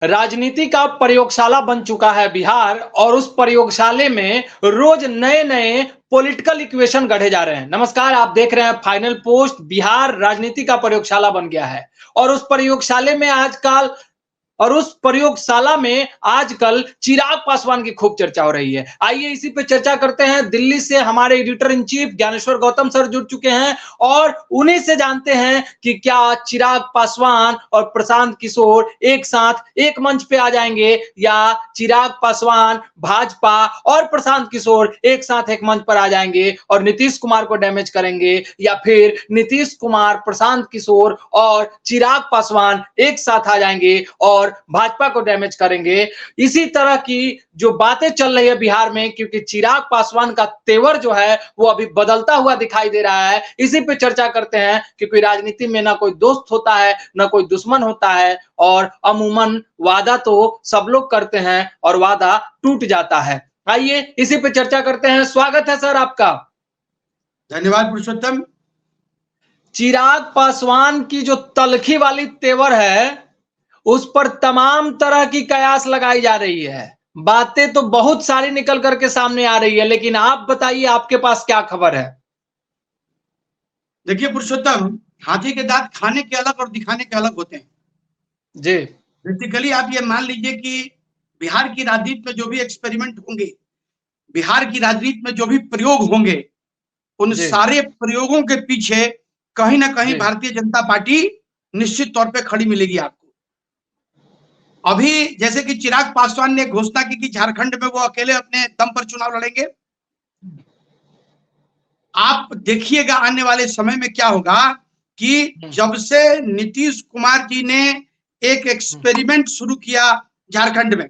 राजनीति का प्रयोगशाला बन चुका है बिहार और उस प्रयोगशाले में रोज नए नए पॉलिटिकल इक्वेशन गढ़े जा रहे हैं। नमस्कार, आप देख रहे हैं फाइनल पोस्ट। बिहार राजनीति का प्रयोगशाला बन गया है और उस प्रयोगशाला में आजकल चिराग पासवान की खूब चर्चा हो रही है। आइए इसी पे चर्चा करते हैं। दिल्ली से हमारे editor in chief Dnyaneshwar Gautam sir जुड़ चुके हैं और उन्हीं से जानते हैं कि क्या चिराग पासवान और प्रशांत किशोर एक साथ एक मंच पे आ जाएंगे या चिराग पासवान, भाजपा और प्रशांत किशोर एक साथ एक मंच पर आ जाएंगे और नीतीश कुमार को डैमेज करेंगे, या फिर नीतीश कुमार, प्रशांत किशोर और चिराग पासवान एक साथ आ जाएंगे और भाजपा को डैमेज करेंगे। इसी तरह की जो बातें चल रही है बिहार में, क्योंकि चिराग पासवान का तेवर जो है वो अभी बदलता हुआ दिखाई दे रहा है। इसी पे चर्चा करते हैं, क्योंकि राजनीति में ना कोई दोस्त होता है ना कोई दुश्मन होता है और अमूमन वादा तो सब लोग करते हैं और वादा टूट जाता है। आइए इसी पे चर्चा करते हैं। स्वागत है सर आपका। धन्यवाद पुरुषोत्तम। चिराग पासवान की जो तलखी वाली तेवर है उस पर तमाम तरह की कयास लगाई जा रही है। बातें तो बहुत सारी निकल करके सामने आ रही है, लेकिन आप बताइए आपके पास क्या खबर है। देखिए पुरुषोत्तम, हाथी के दांत खाने के अलग और दिखाने के अलग होते हैं जी। बेसिकली आप ये मान लीजिए कि बिहार की राजनीति में जो भी एक्सपेरिमेंट होंगे, बिहार की राजनीति में जो भी प्रयोग होंगे, उन सारे प्रयोगों के पीछे कहीं ना कहीं भारतीय जनता पार्टी निश्चित तौर पे खड़ी मिलेगी आपको। अभी जैसे कि चिराग पासवान ने घोषणा की कि झारखंड में वो अकेले अपने दम पर चुनाव लड़ेंगे। आप देखिएगा आने वाले समय में क्या होगा कि जब से नीतीश कुमार जी ने एक एक्सपेरिमेंट शुरू किया झारखंड में,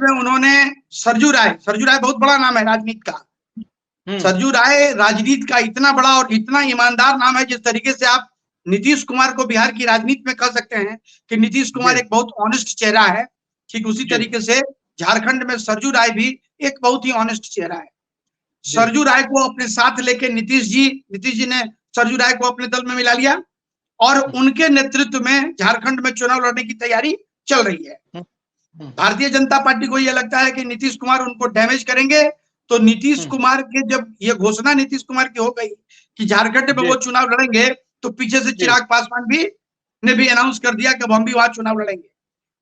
उन्होंने सरजू राय बहुत बड़ा नाम है राजनीति का। सरजू राय राजनीति का इतना बड़ा और इतना ईमानदार नाम है, जिस तरीके से आप नीतीश कुमार को बिहार की राजनीति में कह सकते हैं कि नीतीश कुमार एक बहुत ऑनेस्ट चेहरा है, ठीक उसी तरीके से झारखंड में सरजू राय भी एक बहुत ही ऑनेस्ट चेहरा है। सरजू राय को अपने साथ लेके नीतीश जी ने सरजू राय को अपने दल में मिला लिया और उनके नेतृत्व में झारखंड में चुनाव लड़ने की तैयारी चल रही है। भारतीय जनता पार्टी को यह लगता है कि नीतीश कुमार उनको डैमेज करेंगे, तो नीतीश कुमार के जब ये घोषणा नीतीश कुमार की हो गई कि झारखंड में वो चुनाव लड़ेंगे, तो पीछे से चिराग पासवान ने भी अनाउंस कर दिया कि हम भी वहां चुनाव लड़ेंगे।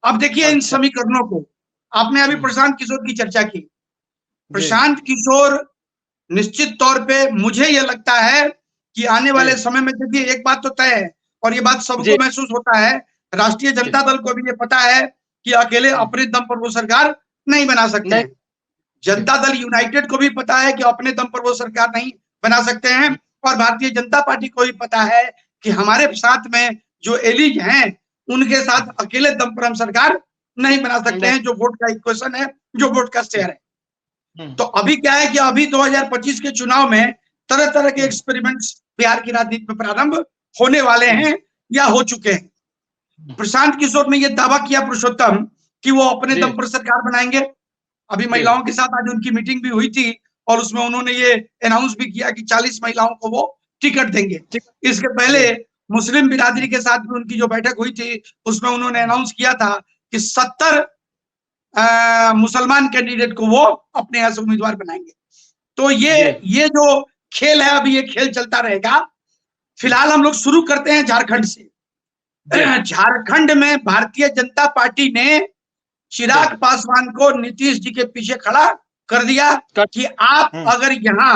अब देखिए इन समीकरणों को, आपने अभी प्रशांत किशोर की चर्चा की। प्रशांत किशोर निश्चित तौर पे मुझे यह लगता है कि आने वाले समय में, देखिए एक बात तो तय है और ये बात सबको महसूस होता है, राष्ट्रीय जनता दल को भी ये पता है कि अकेले अपने दम पर वो सरकार नहीं बना सकते हैं। जनता दल यूनाइटेड को भी पता है कि अपने दम पर वो सरकार नहीं बना सकते हैं और भारतीय जनता पार्टी को भी पता है कि हमारे साथ में जो एलिट हैं उनके साथ अकेले दम पर हम सरकार नहीं बना सकते हैं, जो वोट का इक्वेशन है, जो वोट का शेयर है। तो अभी क्या है कि अभी 2025 के चुनाव में तरह तरह के एक्सपेरिमेंट्स बिहार की राजनीति में प्रारंभ होने वाले हैं या हो चुके हैं। प्रशांत किशोर ने यह दावा किया पुरुषोत्तम कि वो अपने दम पर सरकार बनाएंगे। अभी महिलाओं के साथ आज उनकी मीटिंग भी हुई थी और उसमें उन्होंने ये अनाउंस भी किया कि 40 महिलाओं को वो टिकट देंगे। इसके पहले मुस्लिम बिरादरी के साथ भी उनकी जो बैठक हुई थी उसमें उन्होंने अनाउंस किया था कि 70 मुसलमान कैंडिडेट को वो अपने यहाँ से उम्मीदवार बनाएंगे। तो ये जो खेल है अभी ये खेल चलता रहेगा। फिलहाल हम लोग शुरू करते हैं झारखंड से। झारखंड में भारतीय जनता पार्टी ने चिराग पासवान को नीतीश जी के पीछे खड़ा कर दिया कि आप अगर यहाँ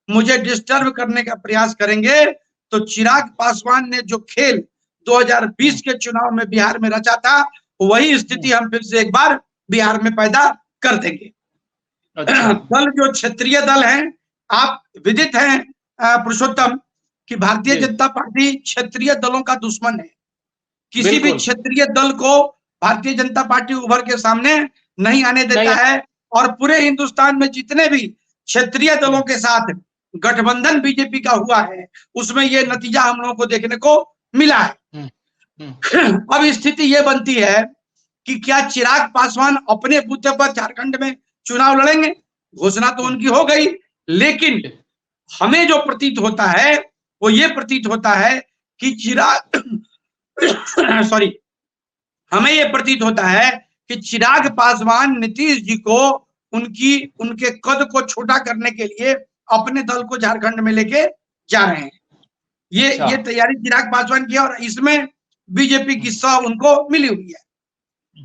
मुझे डिस्टर्ब करने का प्रयास करेंगे तो चिराग पासवान ने जो खेल 2020 के चुनाव में बिहार में रचा था वही स्थिति हम फिर से एक बार बिहार में पैदा कर देंगे। दल जो क्षेत्रीय दल हैं, आप विदित हैं पुरुषोत्तम कि भारतीय जनता पार्टी क्षेत्रीय दलों का दुश्मन है। किसी भी क्षेत्रीय दल को भारतीय जनता पार्टी उभर के सामने नहीं आने देता है और पूरे हिंदुस्तान में जितने भी क्षेत्रीय दलों के साथ गठबंधन बीजेपी का हुआ है उसमें ये नतीजा हम लोगों को देखने को मिला है। अब स्थिति ये बनती है कि क्या चिराग पासवान अपने बूते पर झारखंड में चुनाव लड़ेंगे? घोषणा तो उनकी हो गई, लेकिन हमें जो प्रतीत होता है वो ये प्रतीत होता है कि चिराग हमें ये प्रतीत होता है कि चिराग पासवान नीतीश जी को उनके कद को छोटा करने के लिए अपने दल को झारखंड में लेके जा रहे हैं। ये तैयारी चिराग पासवान की है और इसमें बीजेपी की सह उनको मिली हुई है।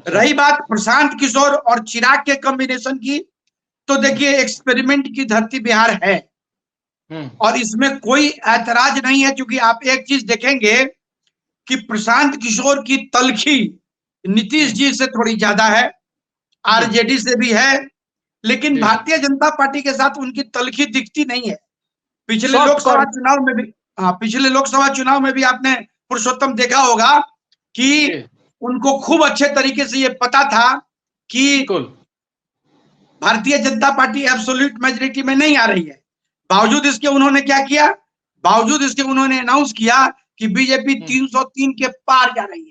रही बात प्रशांत किशोर और चिराग के कॉम्बिनेशन की, तो देखिए एक्सपेरिमेंट की धरती बिहार है और इसमें कोई ऐतराज नहीं है, क्योंकि आप एक चीज देखेंगे कि प्रशांत किशोर की तलखी नीतीश जी से थोड़ी ज्यादा है, आरजेडी से भी है, लेकिन भारतीय जनता पार्टी के साथ उनकी तलखी दिखती नहीं है। पिछले लोकसभा चुनाव में भी आपने पुरुषोत्तम देखा होगा कि उनको खूब अच्छे तरीके से ये पता था कि Bharatiya Janata party absolute majority में नहीं आ रही है। बावजूद इसके उन्होंने क्या किया, बावजूद इसके उन्होंने अनाउंस किया कि बीजेपी 303 के पार जा रही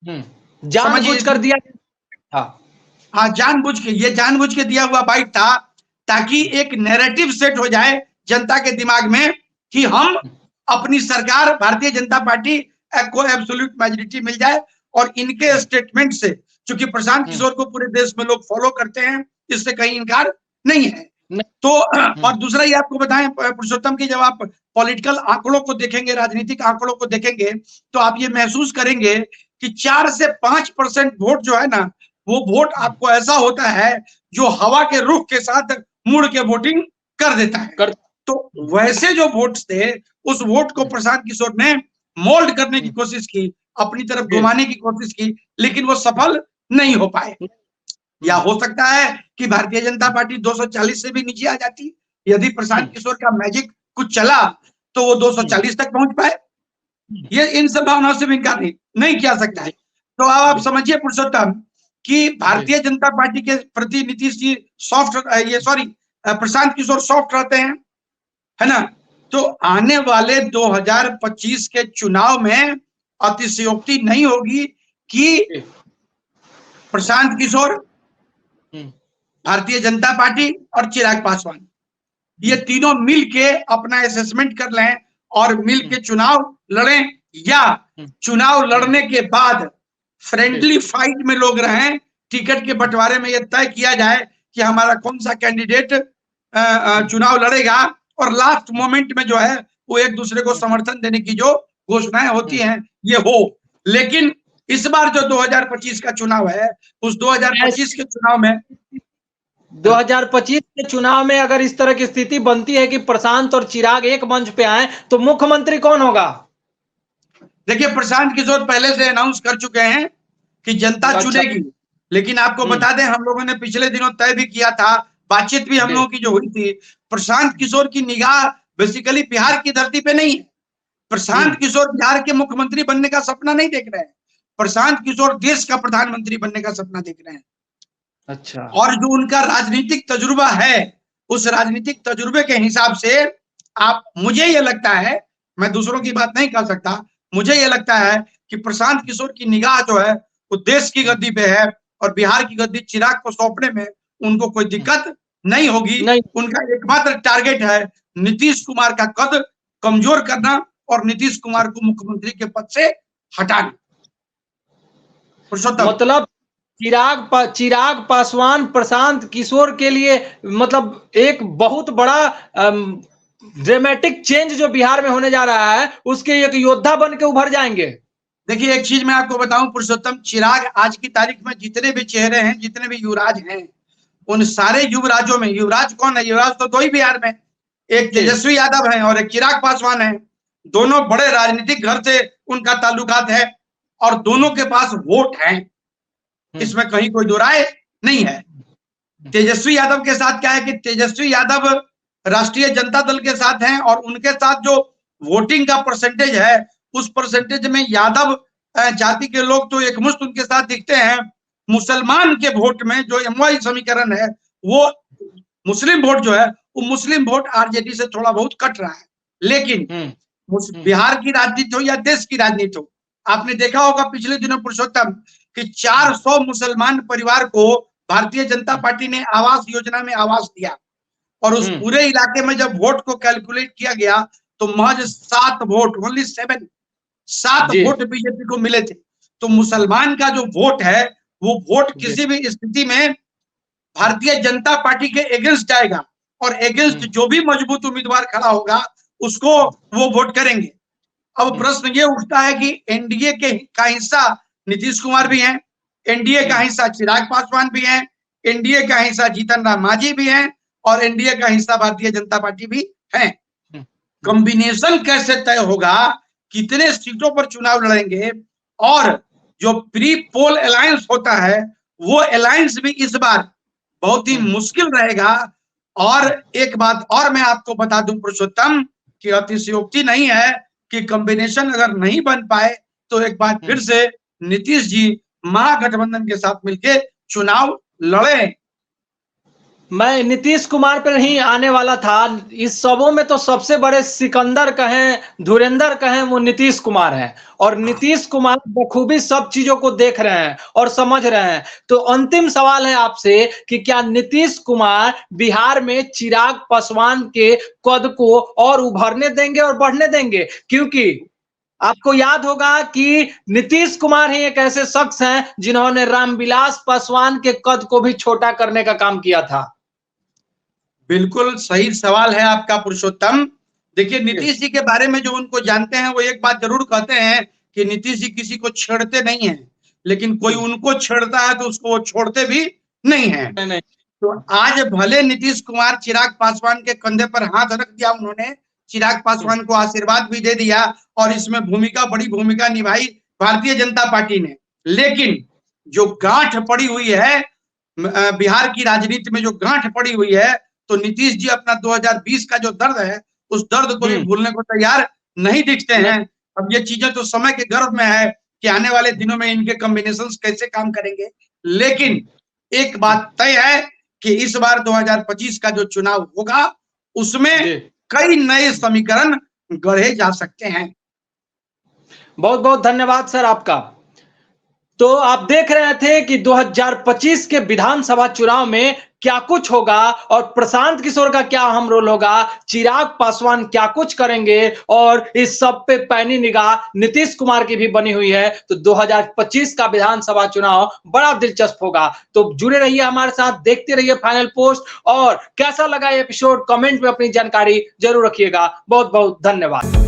है। जानबूझ कर दिया। हाँ, जानबूझ के दिया हुआ बाइट था, ताकि एक नैरेटिव सेट हो जाए जनता के दिमाग में कि हम अपनी सरकार भारतीय जनता पार्टी को एब्सोल्यूट मेजॉरिटी मिल जाए। और इनके स्टेटमेंट से, क्योंकि प्रशांत किशोर को पूरे देश में लोग फॉलो करते हैं, इससे कहीं इनकार नहीं है। तो और दूसरा ये आपको बताएं पुरुषोत्तम की, जब आप पॉलिटिकल आंकड़ों को देखेंगे, राजनीतिक आंकड़ों को देखेंगे, तो आप ये महसूस करेंगे कि 4 से 5% वोट जो है ना, वो वोट आपको ऐसा होता है जो हवा के रुख के साथ मुड़ के वोटिंग कर देता है। तो वैसे जो वोट थे, उस वोट को प्रशांत किशोर ने मोल्ड करने की कोशिश की, अपनी तरफ घुमाने की कोशिश की, लेकिन वो सफल नहीं हो पाए। या हो सकता है कि भारतीय जनता पार्टी 240 से भी नीचे आ जाती, यदि प्रशांत किशोर का मैजिक कुछ चला तो वो 240 तक पहुंच पाए। ये इन सब भावनाओं से भी इनकार नहीं किया सकता है। तो आप समझिए पुरुषोत्तम कि भारतीय जनता पार्टी के प्रति नीतीश जी प्रशांत किशोर सॉफ्ट रहते हैं, है ना। तो आने वाले 2025 के चुनाव में अतिशयोक्ति नहीं होगी कि प्रशांत किशोर, भारतीय जनता पार्टी और चिराग पासवान, ये तीनों मिलके अपना असेसमेंट कर लें और मिलके चुनाव लड़ें, या चुनाव लड़ने के बाद फ्रेंडली फाइट में लोग रहें, टिकट के बंटवारे में यह तय किया जाए कि हमारा कौन सा कैंडिडेट चुनाव लड़ेगा, और लास्ट मोमेंट में जो है वो एक दूसरे को समर्थन देने की जो घोषणाएं होती हैं ये हो। लेकिन इस बार जो 2025 का चुनाव है, उस 2025 के चुनाव में 2025 के चुनाव में अगर इस तरह की स्थिति बनती है कि प्रशांत और चिराग एक मंच पे आए, तो मुख्यमंत्री कौन होगा? देखिए, प्रशांत किशोर पहले से अनाउंस कर चुके हैं कि जनता चुनेगी, लेकिन आपको बता दें, हम लोगों ने पिछले दिनों तय भी किया था, बातचीत भी हम लोगों की जो हुई थी, प्रशांत किशोर की निगाह बेसिकली बिहार की धरती पे नहीं है। प्रशांत किशोर बिहार के मुख्यमंत्री बनने का सपना नहीं देख रहे हैं, प्रशांत किशोर देश का प्रधानमंत्री बनने का सपना देख रहे हैं। अच्छा। और जो उनका राजनीतिक तजुर्बा है, उस राजनीतिक तजुर्बे के हिसाब से मुझे ये लगता है, मैं दूसरों की बात नहीं कर सकता, मुझे ये लगता है कि प्रशांत किशोर की निगाह जो है वो देश की गद्दी पे है, और बिहार की गद्दी चिराग को सौंपने में उनको कोई दिक्कत नहीं होगी। उनका एकमात्र टारगेट है नीतीश कुमार का कद कमजोर करना और नीतीश कुमार को मुख्यमंत्री के पद से हटाना। मतलब चिराग पासवान प्रशांत किशोर के लिए मतलब एक बहुत बड़ा ड्रामेटिक चेंज जो बिहार में होने जा रहा है, उसके एक योद्धा बन के उभर जाएंगे। देखिए, एक चीज मैं आपको बताऊं पुरुषोत्तम, चिराग आज की तारीख में जितने भी चेहरे हैं, जितने भी युवराज हैं, उन सारे युवराजों में युवराज कौन है? युवराज तो दो ही बिहार में, एक तेजस्वी यादव है और एक चिराग पासवान है। दोनों बड़े राजनीतिक घर से उनका ताल्लुकात है और दोनों के पास वोट है, इसमें कहीं कोई दो राय नहीं है। तेजस्वी यादव के साथ क्या है कि तेजस्वी यादव राष्ट्रीय जनता दल के साथ हैं, और उनके साथ जो वोटिंग का परसेंटेज है, उस परसेंटेज में यादव जाति के लोग तो एक मुश्त उनके साथ दिखते हैं। मुसलमान के वोट में जो एमवाई समीकरण है, वो मुस्लिम वोट जो है, वो मुस्लिम वोट आरजेडी से थोड़ा बहुत कट रहा है। लेकिन बिहार की राजनीति हो या देश की राजनीति हो, आपने देखा होगा पिछले दिनों पुरुषोत्तम कि 400 मुसलमान परिवार को भारतीय जनता पार्टी ने आवास योजना में आवास दिया, और उस पूरे इलाके में जब वोट को कैलकुलेट किया गया तो महज 7 वोट, ओनली 7 वोट बीजेपी को मिले थे। तो मुसलमान का जो वोट है वो वोट किसी भी स्थिति में भारतीय जनता पार्टी के एगेंस्ट जाएगा और एगेंस्ट जो भी मजबूत उम्मीदवार खड़ा होगा उसको वो वोट करेंगे। अब प्रश्न ये उठता है कि एनडीए के का हिस्सा नीतीश कुमार भी हैं, एनडीए का हिस्सा चिराग पासवान भी हैं, एनडीए का हिस्सा जीतन राम मांझी भी हैं और एनडीए का हिस्सा भारतीय जनता पार्टी भी है। कॉम्बिनेशन कैसे तय होगा, कितने सीटों पर चुनाव लड़ेंगे और जो प्री पोल अलायंस होता है वो अलायंस भी इस बार बहुत ही मुश्किल रहेगा। और एक बात और मैं आपको बता दूं पुरुषोत्तम कि अतिशयोक्ति नहीं है कि कॉम्बिनेशन अगर नहीं बन पाए तो एक बार फिर से नीतीश जी महागठबंधन के साथ मिलकर चुनाव लड़े। मैं नीतीश कुमार पर ही आने वाला था। इस सबों में तो सबसे बड़े सिकंदर कहें, धुरंधर कहें, वो नीतीश कुमार हैं और नीतीश कुमार बखूबी सब चीजों को देख रहे हैं और समझ रहे हैं। तो अंतिम सवाल है आपसे कि क्या नीतीश कुमार बिहार में चिराग पासवान के कद को और उभरने देंगे और बढ़ने देंगे? क्योंकि आपको याद होगा कि नीतीश कुमार ही एक ऐसे शख्स हैं जिन्होंने रामविलास पासवान के कद को भी छोटा करने का काम किया था। बिल्कुल सही सवाल है आपका पुरुषोत्तम। देखिए नीतीश जी के बारे में जो उनको जानते हैं वो एक बात जरूर कहते हैं कि नीतीश जी किसी को छेड़ते नहीं हैं, लेकिन कोई उनको छेड़ता है तो उसको वो छोड़ते भी नहीं है। नहीं। तो आज भले नीतीश कुमार चिराग पासवान के कंधे पर हाथ रख दिया, उन्होंने चिराग पासवान को आशीर्वाद भी दे दिया और इसमें बड़ी भूमिका निभाई भारतीय जनता पार्टी ने, लेकिन जो गांठ पड़ी हुई है बिहार की राजनीति में, जो गांठ पड़ी हुई है, तो नीतीश जी अपना 2020 का जो दर्द है उस दर्द को भी भूलने को तैयार नहीं दिखते हैं। अब ये चीजें तो समय के गर्भ में है कि आने वाले दिनों में इनके कॉम्बिनेशंस कैसे काम करेंगे, लेकिन एक बात तय है कि इस बार 2025 का जो चुनाव होगा उसमें कई नए समीकरण गढ़े जा सकते हैं। बहुत बहुत धन्यवाद सर आपका। तो आप देख रहे थे कि 2025 के विधानसभा चुनाव में क्या कुछ होगा और प्रशांत किशोर का क्या अहम रोल होगा, चिराग पासवान क्या कुछ करेंगे और इस सब पे पैनी निगाह नीतीश कुमार की भी बनी हुई है। तो 2025 का विधानसभा चुनाव बड़ा दिलचस्प होगा। तो जुड़े रहिए हमारे साथ, देखते रहिए फाइनल पोस्ट। और कैसा लगा ये एपिसोड कमेंट में अपनी जानकारी जरूर रखिएगा। बहुत बहुत धन्यवाद।